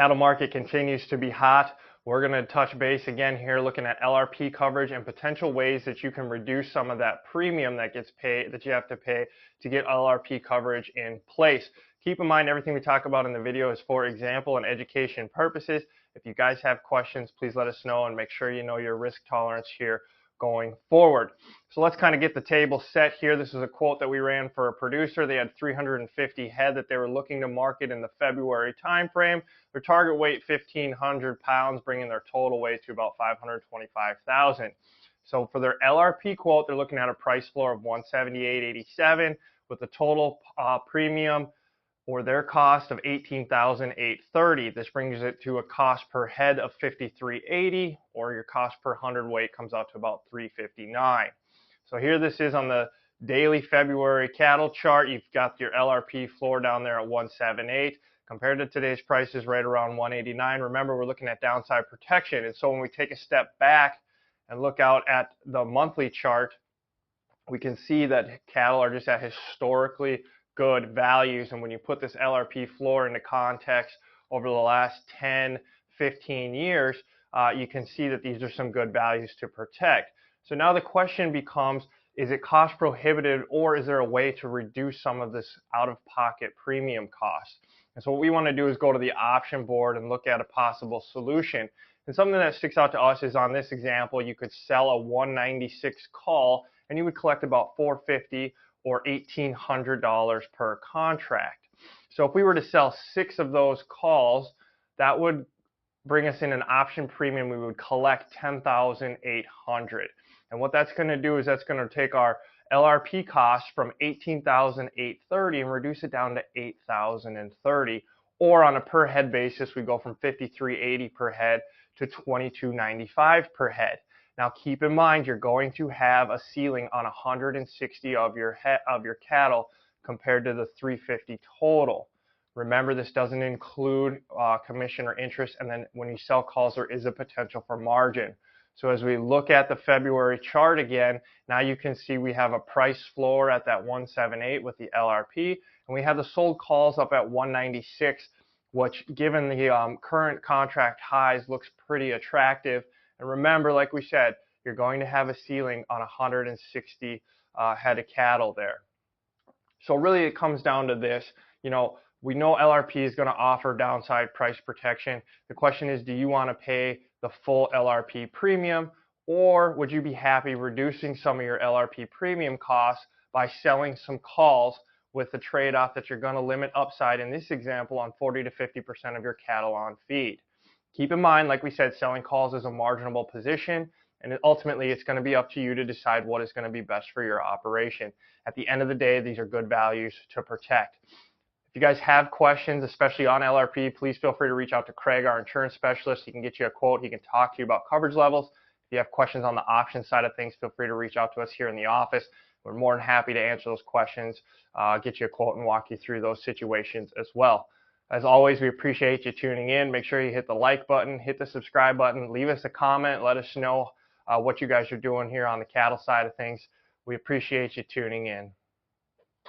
Cattle market continues to be hot. We're going to touch base again here looking at LRP coverage and potential ways that you can reduce some of that premium that gets paid, that you have to pay to get LRP coverage in place. Keep in mind, everything we talk about in the video is for example and education purposes. If you guys have questions, please let us know and make sure you know your risk tolerance here going forward. So let's kind of get the table set here. This is a quote that we ran for a producer. They had 350 head that they were looking to market in the February timeframe. Their target weight 1,500 pounds, bringing their total weight to about 525,000. So for their LRP quote, they're looking at a price floor of 178.87 with a total premium or their cost of $18,830. This brings it to a cost per head of $53.80, or your cost per hundredweight comes out to about $359. So here this is on the daily February cattle chart. You've got your LRP floor down there at 178. Compared to today's prices, right around 189. Remember, we're looking at downside protection. And so when we take a step back and look out at the monthly chart, we can see that cattle are just at historically good values. And when you put this LRP floor into context over the last 10, 15 years, you can see that these are some good values to protect. So now the question becomes, is it cost prohibitive, or is there a way to reduce some of this out-of-pocket premium cost? And so what we want to do is go to the option board and look at a possible solution. And something that sticks out to us is on this example, you could sell a 196 call and you would collect about $450 or $1,800 per contract. So if we were to sell 6 of those calls, that would bring us in an option premium. We would collect $10,800. And what that's going to do is that's going to take our LRP cost from $18,830 and reduce it down to $8,030. Or on a per head basis, we go from $53.80 per head to $22.95 per head. Now keep in mind, you're going to have a ceiling on 160 of your cattle compared to the 350 total. Remember, this doesn't include commission or interest, and then when you sell calls, there is a potential for margin. So as we look at the February chart again, now you can see we have a price floor at that 178 with the LRP, and we have the sold calls up at 196, which given the current contract highs looks pretty attractive. And remember, like we said, you're going to have a ceiling on 160 head of cattle there. So really it comes down to this. We know LRP is going to offer downside price protection. The question is, do you want to pay the full LRP premium, or would you be happy reducing some of your LRP premium costs by selling some calls with the trade-off that you're going to limit upside, in this example, on 40 to 50% of your cattle on feed? Keep in mind, like we said, selling calls is a marginable position, and ultimately it's going to be up to you to decide what is going to be best for your operation. At the end of the day, these are good values to protect. If you guys have questions, especially on LRP, please feel free to reach out to Craig, our insurance specialist. He can get you a quote. He can talk to you about coverage levels. If you have questions on the option side of things, feel free to reach out to us here in the office. We're more than happy to answer those questions, get you a quote, and walk you through those situations as well. As always, we appreciate you tuning in. Make sure you hit the like button, hit the subscribe button, leave us a comment, let us know what you guys are doing here on the cattle side of things. We appreciate you tuning in.